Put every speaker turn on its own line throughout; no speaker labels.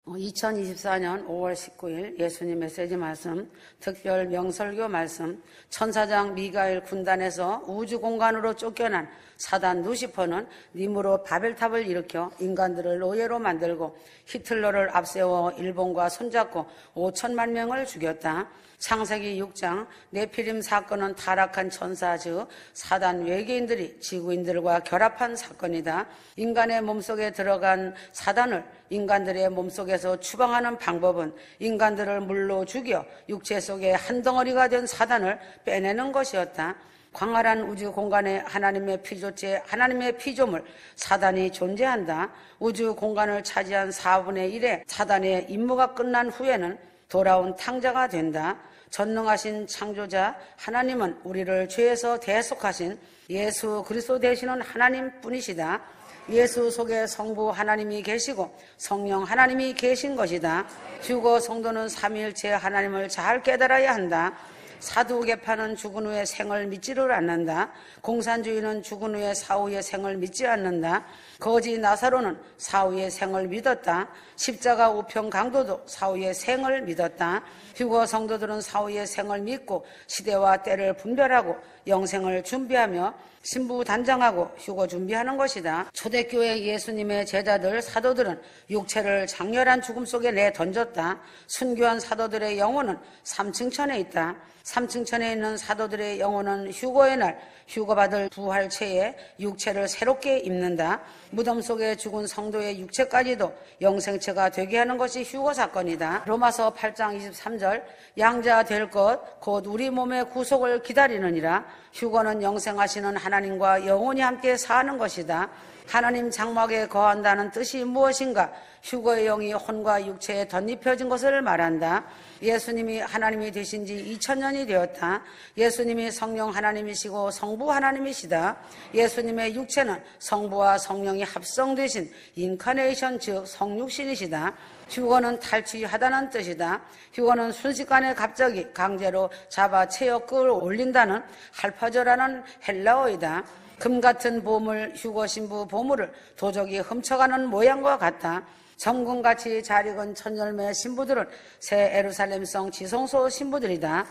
2024년 5월 19일 예수님 메시지 말씀, 특별 명설교 말씀, 천사장 미가엘 군단에서 우주 공간으로 쫓겨난 사단 루시퍼는 님으로 바벨탑을 일으켜 인간들을 노예로 만들고 히틀러를 앞세워 일본과 손잡고 5천만 명을 죽였다. 창세기 6장 네피림 사건은 타락한 천사 즉 사단 외계인들이 지구인들과 결합한 사건이다. 인간의 몸속에 들어간 사단을 인간들의 몸속에서 추방하는 방법은 인간들을 물로 죽여 육체 속에 한 덩어리가 된 사단을 빼내는 것이었다. 광활한 우주 공간에 하나님의 피조체, 하나님의 피조물, 사단이 존재한다. 우주 공간을 차지한 4분의 1의 사단의 임무가 끝난 후에는 돌아온 탕자가 된다. 전능하신 창조자 하나님은 우리를 죄에서 대속하신 예수 그리스도 되시는 하나님뿐이시다. 예수 속에 성부 하나님이 계시고 성령 하나님이 계신 것이다. 휴거 성도는 삼위일체 하나님을 잘 깨달아야 한다. 사두개파는 죽은 후에 생을 믿지를 않는다. 공산주의는 죽은 후에 사후의 생을 믿지 않는다. 거지 나사로는 사후의 생을 믿었다. 십자가 우편 강도도 사후의 생을 믿었다. 휴거 성도들은 사후의 생을 믿고 시대와 때를 분별하고 영생을 준비하며 신부 단장하고 휴거 준비하는 것이다. 초대교회 예수님의 제자들 사도들은 육체를 장렬한 죽음 속에 내던졌다. 순교한 사도들의 영혼은 삼층천에 있다. 삼층천에 있는 사도들의 영혼은 휴거의 날 휴거받을 부활체에 육체를 새롭게 입는다. 무덤 속에 죽은 성도의 육체까지도 영생체가 되게 하는 것이 휴거 사건이다. 로마서 8장 23절 양자 될 것 곧 우리 몸의 구속을 기다리느니라. 휴거는 영생하시는 하나님과 영원히 함께 사는 것이다. 하나님 장막에 거한다는 뜻이 무엇인가? 휴거의 영이 혼과 육체에 덧입혀진 것을 말한다. 예수님이 하나님이 되신 지 2000년이 되었다. 예수님이 성령 하나님이시고 성부 하나님이시다. 예수님의 육체는 성부와 성령이 합성되신 인카네이션 즉 성육신이시다. 휴거는 탈취하다는 뜻이다. 휴거는 순식간에 갑자기 강제로 잡아 채어 끌어올린다는 할파저라는 헬라어이다. 금같은 보물, 휴거 신부 보물을 도적이 훔쳐가는 모양과 같다. 정금같이 잘 익은 천열매 신부들은 새 예루살렘성 지성소 신부들이다.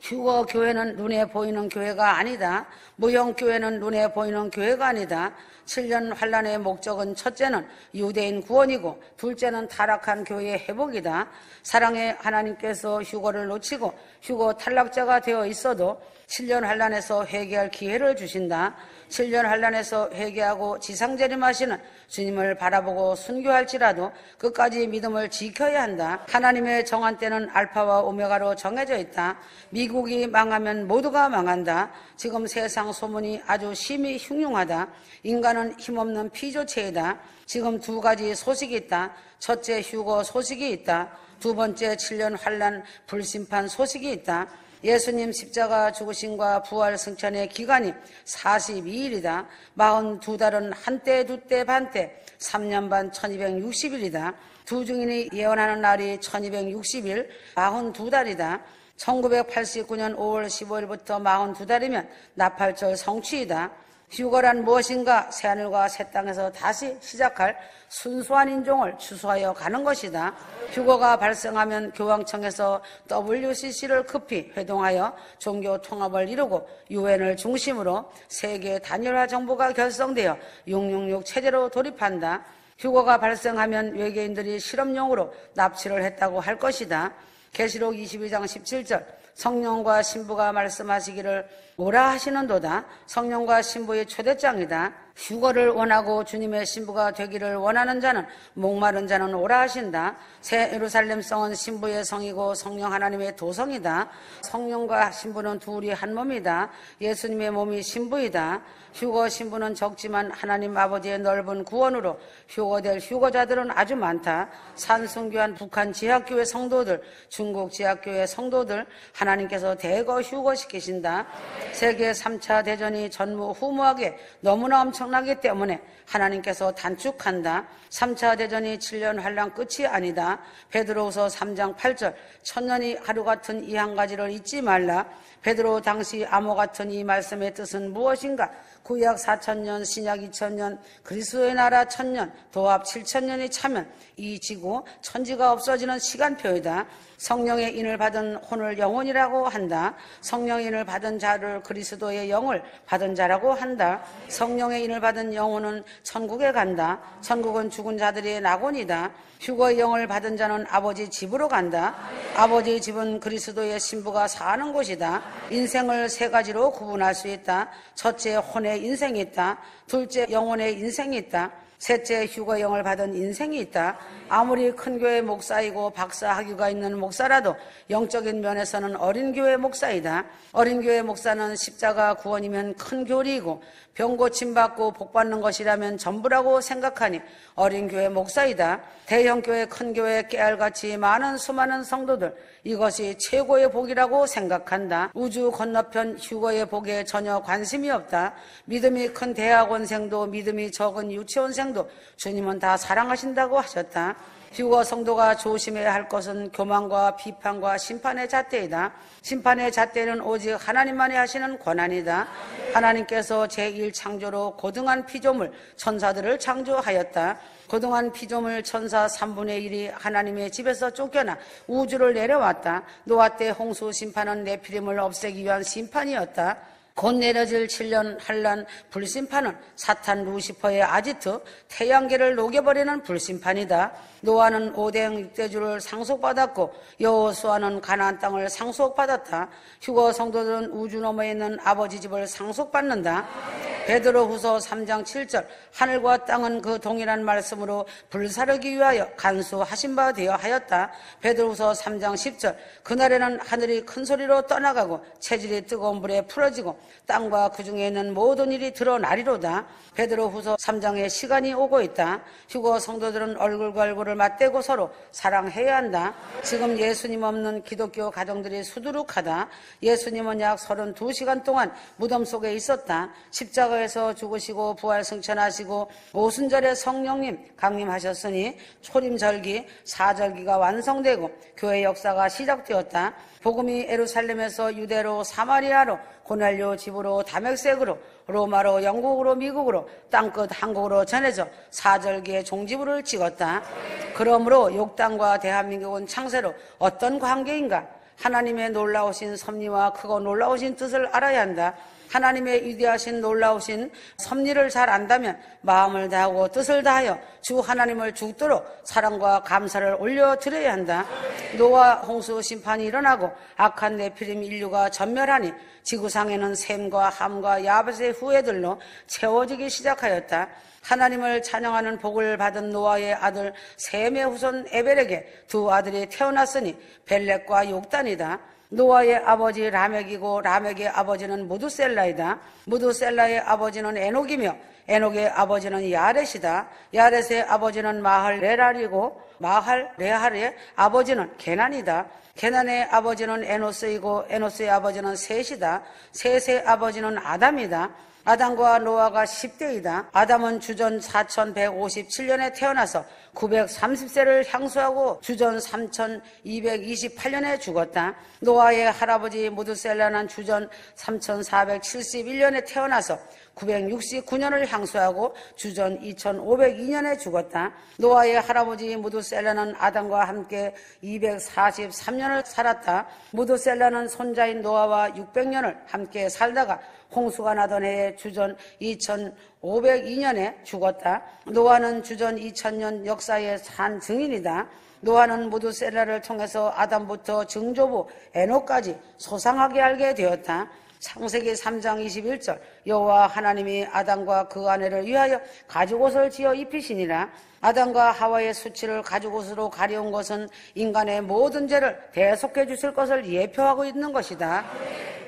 휴거 교회는 눈에 보이는 교회가 아니다. 무형 교회는 눈에 보이는 교회가 아니다. 7년 환란의 목적은 첫째는 유대인 구원이고 둘째는 타락한 교회의 회복이다. 사랑의 하나님께서 휴거를 놓치고 휴거 탈락자가 되어 있어도 7년 환란에서 회개할 기회를 주신다. 7년 환란에서 회개하고 지상재림하시는 주님을 바라보고 순교할지라도 끝까지 믿음을 지켜야 한다. 하나님의 정한 때는 알파와 오메가로 정해져 있다. 미국이 망하면 모두가 망한다. 지금 세상 소문이 아주 심히 흉흉하다. 인간은 힘없는 피조체이다. 지금 두 가지 소식이 있다. 첫째 휴거 소식이 있다. 두 번째 7년 환란 불심판 소식이 있다. 예수님 십자가 죽으심과 부활 승천의 기간이 42일이다. 42달은 한때, 두때, 반때, 3년 반 1260일이다. 두 증인이 예언하는 날이 1260일, 42달이다. 1989년 5월 15일부터 42달이면 나팔절 성취이다. 휴거란 무엇인가? 새하늘과 새 땅에서 다시 시작할 순수한 인종을 추수하여 가는 것이다. 휴거가 발생하면 교황청에서 WCC를 급히 회동하여 종교 통합을 이루고 유엔을 중심으로 세계 단일화 정부가 결성되어 666 체제로 돌입한다. 휴거가 발생하면 외계인들이 실험용으로 납치를 했다고 할 것이다. 계시록 22장 17절 성령과 신부가 말씀하시기를 오라 하시는도다. 성령과 신부의 초대장이다. 휴거를 원하고 주님의 신부가 되기를 원하는 자는 목마른 자는 오라 하신다. 새 예루살렘 성은 신부의 성이고 성령 하나님의 도성이다. 성령과 신부는 둘이 한 몸이다. 예수님의 몸이 신부이다. 휴거 신부는 적지만 하나님 아버지의 넓은 구원으로 휴거될 휴거자들은 아주 많다. 산순교한 북한 지하교회 성도들, 중국 지하교회 성도들 하나님께서 대거 휴거시키신다. 세계 3차 대전이 전무후무하게 너무나 엄청 엄청나기 때문에 하나님께서 단축한다. 3차 대전이 7년 환란 끝이 아니다. 베드로후서 3장 8절 천년이 하루 같은 이 한 가지를 잊지 말라. 베드로 당시 암호 같은 이 말씀의 뜻은 무엇인가? 구약 4,000년, 신약 2,000년, 그리스도의 나라 1,000년, 도합 7,000년이 차면 이 지구, 천지가 없어지는 시간표이다. 성령의 인을 받은 혼을 영혼이라고 한다. 성령의 인을 받은 자를 그리스도의 영을 받은 자라고 한다. 성령의 인을 받은 영혼은 천국에 간다. 천국은 죽은 자들의 낙원이다. 휴거의 영을 받은 자는 아버지 집으로 간다. 아버지의 집은 그리스도의 신부가 사는 곳이다. 인생을 세 가지로 구분할 수 있다. 첫째, 혼의 인생이 있다. 둘째, 영혼의 인생이 있다. 셋째, 휴거의 영을 받은 인생이 있다. 아무리 큰 교회 목사이고 박사 학위가 있는 목사라도 영적인 면에서는 어린 교회 목사이다. 어린 교회 목사는 십자가 구원이면 큰 교리이고 병 고침받고 복받는 것이라면 전부라고 생각하니 어린 교회 목사이다. 대형 교회, 큰 교회, 깨알같이 많은 수많은 성도들, 이것이 최고의 복이라고 생각한다. 우주 건너편 휴거의 복에 전혀 관심이 없다. 믿음이 큰 대학원생도 믿음이 적은 유치원생도 주님은 다 사랑하신다고 하셨다. 휴거 성도가 조심해야 할 것은 교만과 비판과 심판의 잣대이다. 심판의 잣대는 오직 하나님만이 하시는 권한이다. 하나님께서 제1창조로 고등한 피조물 천사들을 창조하였다. 고등한 피조물 천사 3분의 1이 하나님의 집에서 쫓겨나 우주를 내려왔다. 노아 때 홍수 심판은 네피림을 없애기 위한 심판이었다. 곧 내려질 7년 환란 불심판은 사탄 루시퍼의 아지트 태양계를 녹여버리는 불심판이다. 노아는 오대행 6대주를 상속받았고 여호수아는 가나안 땅을 상속받았다. 휴거 성도들은 우주 너머에 있는 아버지 집을 상속받는다. 베드로후서 3장 7절 하늘과 땅은 그 동일한 말씀으로 불사르기 위하여 간수하신 바 되어 하였다. 베드로후서 3장 10절 그날에는 하늘이 큰 소리로 떠나가고 체질이 뜨거운 불에 풀어지고 땅과 그 중에 있는 모든 일이 드러나리로다. 베드로후서 3장에 시간이 오고 있다. 휴거 성도들은 얼굴과 얼굴을 맞대고 서로 사랑해야 한다. 지금 예수님 없는 기독교 가정들이 수두룩하다. 예수님은 약 32시간 동안 무덤 속에 있었다. 십자가에서 죽으시고 부활 승천하시고 오순절에 성령님 강림하셨으니 초림절기, 사절기가 완성되고 교회 역사가 시작되었다. 복음이 예루살렘에서 유대로 사마리아로 고넬료 집으로 다맥색으로 로마로 영국으로 미국으로 땅끝 한국으로 전해져 사절기의 종지부를 찍었다. 그러므로 욕당과 대한민국은 창세로 어떤 관계인가? 하나님의 놀라우신 섭리와 크고 놀라우신 뜻을 알아야 한다. 하나님의 위대하신 놀라우신 섭리를 잘 안다면 마음을 다하고 뜻을 다하여 주 하나님을 죽도록 사랑과 감사를 올려드려야 한다. 노아 홍수 심판이 일어나고 악한 네피림 인류가 전멸하니 지구상에는 셈과 함과 야벳의 후예들로 채워지기 시작하였다. 하나님을 찬양하는 복을 받은 노아의 아들 셈의 후손 에벨에게 두 아들이 태어났으니 벨렉과 욕단이다. 노아의 아버지 라멕이고 라멕의 아버지는 무두셀라이다. 무두셀라의 아버지는 에녹이며 에녹의 아버지는 야렛이다. 야렛의 아버지는 마할레랄이고 마할레할의 아버지는 게난이다. 게난의 아버지는 에노스이고 에노스의 아버지는 셋이다. 셋의 아버지는 아담이다. 아담과 노아가 10대이다. 아담은 주전 4157년에 태어나서 930세를 향수하고 주전 3228년에 죽었다. 노아의 할아버지 무드셀라는 주전 3471년에 태어나서 969년을 향수하고 주전 2502년에 죽었다. 노아의 할아버지 무드셀라는 아담과 함께 243년을 살았다. 무드셀라는 손자인 노아와 600년을 함께 살다가 홍수가 나던 해에 주전 2502년에 죽었다. 노아는 주전 2000년 역사의 산 증인이다. 노아는 무드셀라를 통해서 아담부터 증조부 에녹까지 소상하게 알게 되었다. 창세기 3장 21절 여호와 하나님이 아담과 그 아내를 위하여 가죽옷을 지어 입히시니라. 아담과 하와의 수치를 가죽옷으로 가려운 것은 인간의 모든 죄를 대속해 주실 것을 예표하고 있는 것이다.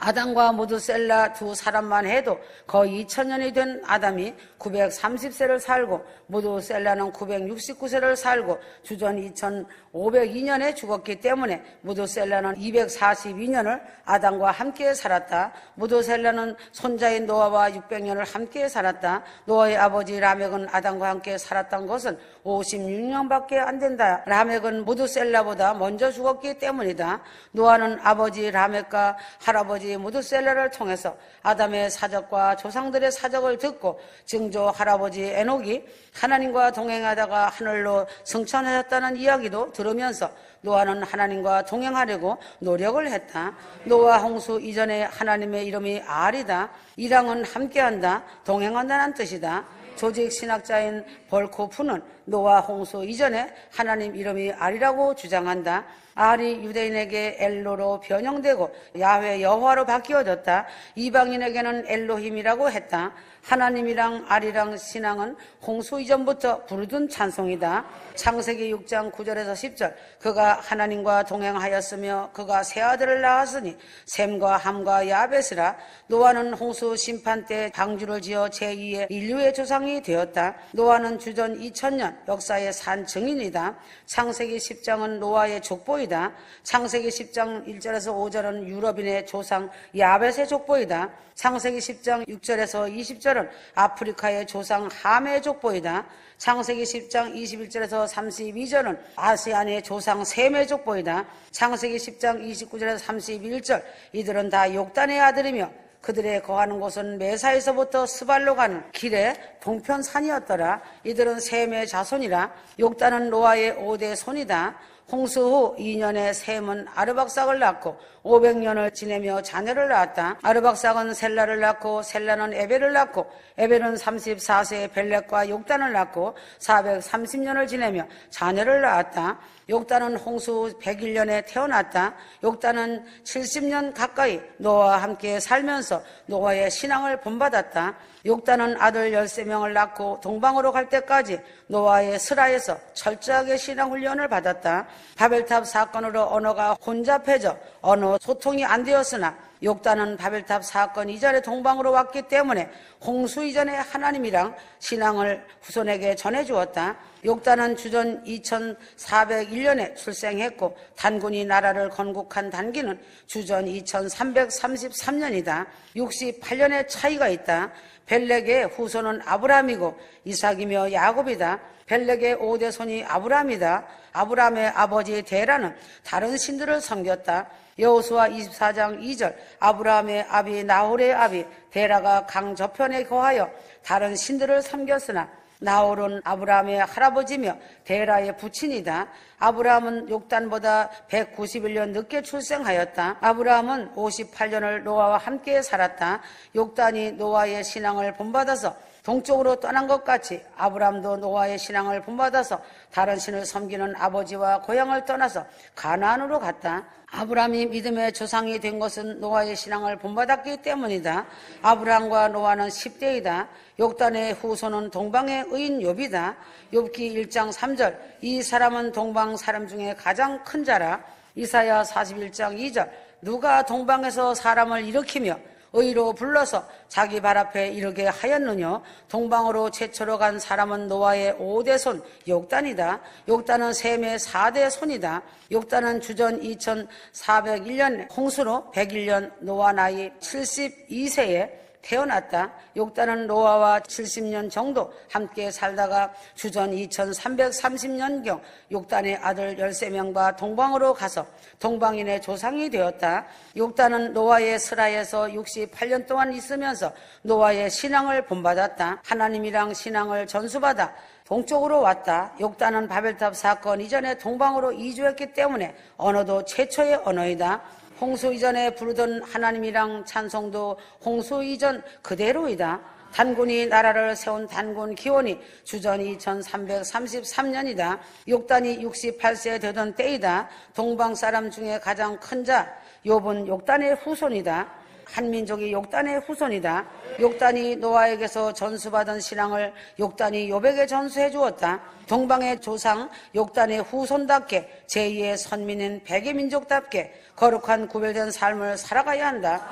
아담과 무드셀라 두 사람만 해도 거의 2000년이 된 아담이 930세를 살고 무드셀라는 969세를 살고 주전 2502년에 죽었기 때문에 무드셀라는 242년을 아담과 함께 살았다. 무드셀라는 손자인 노아와 600년을 함께 살았다. 노아의 아버지 라멕은 아담과 함께 살았던 것은 56년밖에 안 된다. 라멕은 무드셀라보다 먼저 죽었기 때문이다. 노아는 아버지 라멕과 할아버지 무드셀라를 통해서 아담의 사적과 조상들의 사적을 듣고 증조 할아버지 에녹이 하나님과 동행하다가 하늘로 승천하셨다는 이야기도 들으면서 노아는 하나님과 동행하려고 노력을 했다. 노아 홍수 이전에 하나님의 이름이 알이다. 이랑은 함께한다, 동행한다는 뜻이다. 조직 신학자인 벌코프는 노아 홍수 이전에 하나님 이름이 알이라고 주장한다. 알이 유대인에게 엘로로 변형되고 야훼 여호와로 바뀌어졌다. 이방인에게는 엘로힘이라고 했다. 하나님이랑 알이랑 신앙은 홍수 이전부터 부르던 찬송이다. 창세기 6장 9절에서 10절 그가 하나님과 동행하였으며 그가 세 아들을 낳았으니 셈과 함과 야벳이라. 노아는 홍수 심판 때 방주를 지어 제2의 인류의 조상이 되었다. 노아는 주전 2000년 역사의 산 증인이다. 창세기 10장은 노아의 족보이다. 창세기 10장 1절에서 5절은 유럽인의 조상 야벳의 족보이다. 창세기 10장 6절에서 20절은 아프리카의 조상 함의 족보이다. 창세기 10장 21절에서 32절은 아시안의 조상 셈의 족보이다. 창세기 10장 29절에서 31절 이들은 다 욕단의 아들이며 그들의 거하는 곳은 메사에서부터 스발로 가는 길의 동편산이었더라. 이들은 셈의 자손이라. 욕단은 노아의 5대 손이다. 홍수 후 2년에 셈은 아르박삭을 낳고 500년을 지내며 자녀를 낳았다. 아르박삭은 셀라를 낳고 셀라는 에벨을 낳고 에벨은 34세에 벨렉과 욕단을 낳고 430년을 지내며 자녀를 낳았다. 욕단은 홍수 후 101년에 태어났다. 욕단은 70년 가까이 노아와 함께 살면서 노아의 신앙을 본받았다. 욕단은 아들 13명을 낳고 동방으로 갈 때까지 노아의 스라에서 철저하게 신앙훈련을 받았다. 바벨탑 사건으로 언어가 혼잡해져 언어 소통이 안 되었으나 욕단은 바벨탑 사건 이전에 동방으로 왔기 때문에 홍수 이전에 하나님이랑 신앙을 후손에게 전해주었다. 욕단은 주전 2401년에 출생했고 단군이 나라를 건국한 단기는 주전 2333년이다. 68년의 차이가 있다. 벨렉의 후손은 아브라함이고 이삭이며 야곱이다. 벨렉의 5대 손이 아브라함이다. 아브라함의 아버지 데라는 다른 신들을 섬겼다. 여호수아 24장 2절 아브라함의 아비 나홀의 아비 데라가 강 저편에 거하여 다른 신들을 섬겼으나 나홀은 아브라함의 할아버지며 데라의 부친이다. 아브라함은 욕단보다 191년 늦게 출생하였다. 아브라함은 58년을 노아와 함께 살았다. 욕단이 노아의 신앙을 본받아서 동쪽으로 떠난 것 같이 아브라함도 노아의 신앙을 본받아서 다른 신을 섬기는 아버지와 고향을 떠나서 가나안으로 갔다. 아브라함이 믿음의 조상이 된 것은 노아의 신앙을 본받았기 때문이다. 아브라함과 노아는 10대이다. 욕단의 후손은 동방의 의인 욥이다. 욥기 1장 3절 이 사람은 동방 사람 중에 가장 큰 자라. 이사야 41장 2절 누가 동방에서 사람을 일으키며 의로 불러서 자기 발 앞에 이르게 하였느냐. 동방으로 최초로 간 사람은 노아의 5대 손 욕단이다. 욕단은 셈의 4대 손이다. 욕단은 주전 2401년 홍수로 101년 노아 나이 72세에 태어났다. 욕단은 노아와 70년 정도 함께 살다가 주전 2330년경 욕단의 아들 13명과 동방으로 가서 동방인의 조상이 되었다. 욕단은 노아의 스라에서 68년 동안 있으면서 노아의 신앙을 본받았다. 하나님이랑 신앙을 전수받아 동쪽으로 왔다. 욕단은 바벨탑 사건 이전에 동방으로 이주했기 때문에 언어도 최초의 언어이다. 홍수 이전에 부르던 하나님이랑 찬송도 홍수 이전 그대로이다. 단군이 나라를 세운 단군 기원이 주전 2333년이다. 욕단이 68세 되던 때이다. 동방 사람 중에 가장 큰 자 욥은 욕단의 후손이다. 한 민족이 욕단의 후손이다. 욕단이 노아에게서 전수받은 신앙을 욕단이 요백에 전수해 주었다. 동방의 조상 욕단의 후손답게 제2의 선민인 백의 민족답게 거룩한 구별된 삶을 살아가야 한다.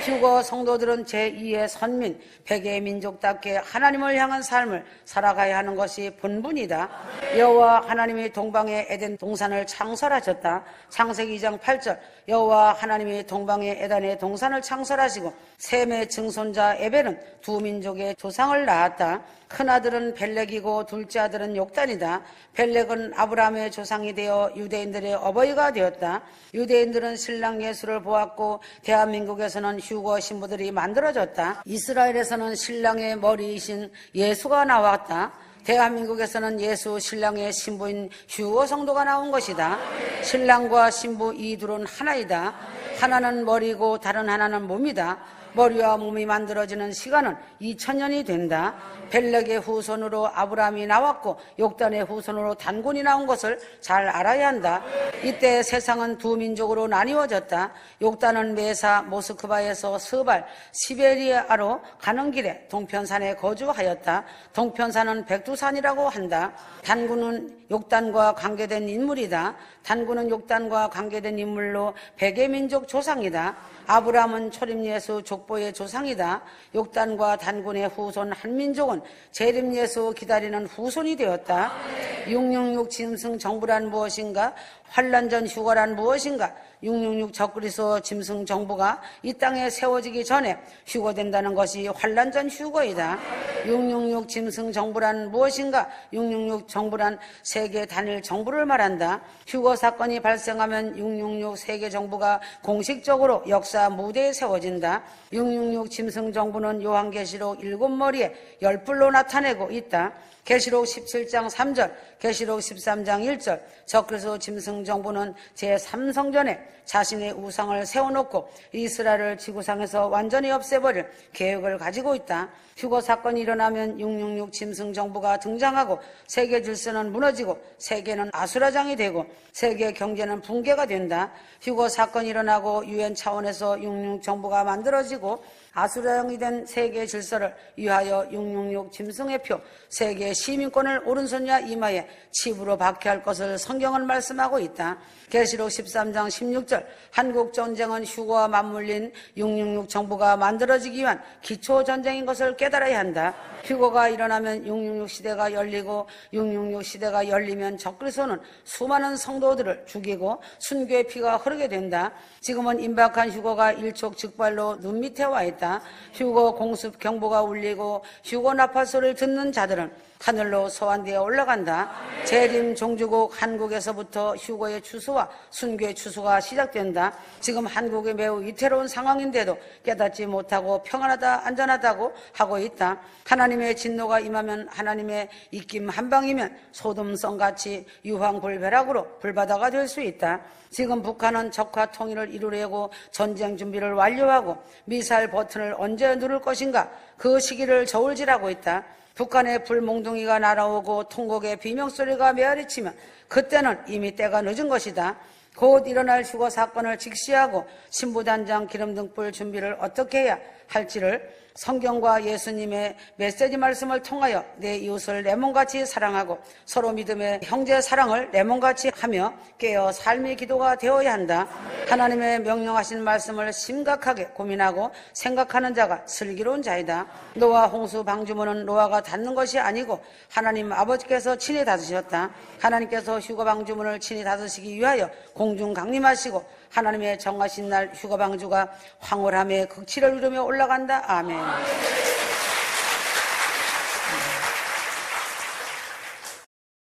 휴거 성도들은 제2의 선민 백의 민족답게 하나님을 향한 삶을 살아가야 하는 것이 본분이다. 여호와 하나님이 동방의 에덴 동산을 창설하셨다. 창세기 2장 8절 여호와 하나님이 동방의 에덴의 동산을 창설하시고 셈의 증손자 에벨은 두 민족의 조상을 낳았다. 큰아들은 벨렉이고 둘째 아들은 욕단이다. 벨렉은 아브라함의 조상이 되어 유대인들의 어버이가 되었다. 유대인들은 신랑 예수를 보았고 대한민국에서는 휴거 신부들이 만들어졌다. 이스라엘에서는 신랑의 머리이신 예수가 나왔다. 대한민국에서는 예수 신랑의 신부인 휴거 성도가 나온 것이다. 신랑과 신부 이 둘은 하나이다. 하나는 머리고 다른 하나는 몸이다. 머리와 몸이 만들어지는 시간은 2000년이 된다. 벨렉의 후손으로 아브라함이 나왔고 욕단의 후손으로 단군이 나온 것을 잘 알아야 한다. 이때 세상은 두 민족으로 나뉘어졌다. 욕단은 메사 모스크바에서 스발 시베리아로 가는 길에 동편산에 거주하였다. 동편산은 백두산이라고 한다. 단군은 욕단과 관계된 인물이다. 단군은 욕단과 관계된 인물로 백의 민족 조상이다. 아브라함은 초림예수 족보의 조상이다. 욕단과 단군의 후손 한민족은 재림예수 기다리는 후손이 되었다. 666 짐승 정부란 무엇인가? 환란 전 휴거란 무엇인가? 666 적그리스도 짐승 정부가 이 땅에 세워지기 전에 휴거된다는 것이 환란 전 휴거이다. 666 짐승 정부란 무엇인가? 666 정부란 세계 단일 정부를 말한다. 휴거 사건이 발생하면 666 세계 정부가 공식적으로 역사 무대에 세워진다. 666 짐승 정부는 요한계시록 7머리에 10뿔로 나타내고 있다. 계시록 17장 3절, 계시록 13장 1절, 적그리스도 짐승 정부는 제3성전에 자신의 우상을 세워놓고 이스라엘을 지구상에서 완전히 없애버릴 계획을 가지고 있다. 휴거 사건이 일어나면 666 짐승 정부가 등장하고 세계 질서는 무너지고 세계는 아수라장이 되고 세계 경제는 붕괴가 된다. 휴거 사건이 일어나고 유엔 차원에서 666 정부가 만들어지고 아수라장이 된 세계 질서를 위하여 666 짐승의 표, 세계 시민권을 오른손이나 이마에 칩으로 박해할 것을 성경은 말씀하고 있다. 계시록 13장 16절 한국 전쟁은 휴거와 맞물린 666 정부가 만들어지기 위한 기초 전쟁인 것을 깨달아야 한다. 휴거가 일어나면 666 시대가 열리고 666 시대가 열리면 적그리스도는 수많은 성도들을 죽이고 순교의 피가 흐르게 된다. 지금은 임박한 휴거가 일촉즉발로 눈 밑에 와 있다. 휴거 공습 경보가 울리고 휴거 나팔 소리를 듣는 자들은 하늘로 소환되어 올라간다. 재림 종주국 한국에서부터 휴거의 추수와 순교의 추수가 시작된다. 지금 한국이 매우 위태로운 상황인데도 깨닫지 못하고 평안하다 안전하다고 하고 있다. 하나님의 진노가 임하면 하나님의 입김 한 방이면 소돔성같이 유황불벼락으로 불바다가 될 수 있다. 지금 북한은 적화 통일을 이루려고 전쟁 준비를 완료하고 미사일 버튼을 언제 누를 것인가 그 시기를 저울질하고 있다. 북한의 불몽둥이가 날아오고 통곡의 비명소리가 메아리치면 그때는 이미 때가 늦은 것이다. 곧 일어날 휴거 사건을 직시하고 신부단장 기름등불 준비를 어떻게 해야 할지를 성경과 예수님의 메시지 말씀을 통하여 내 이웃을 내 몸같이 사랑하고 서로 믿음의 형제 사랑을 내 몸같이 하며 깨어 삶의 기도가 되어야 한다. 하나님의 명령하신 말씀을 심각하게 고민하고 생각하는 자가 슬기로운 자이다. 노아 홍수 방주문은 노아가 닫는 것이 아니고 하나님 아버지께서 친히 닫으셨다. 하나님께서 휴거 방주문을 친히 닫으시기 위하여 공중 강림하시고 하나님의 정하신 날 휴거 방주가 황홀함의 극치를 이루며 올라간다. 아멘.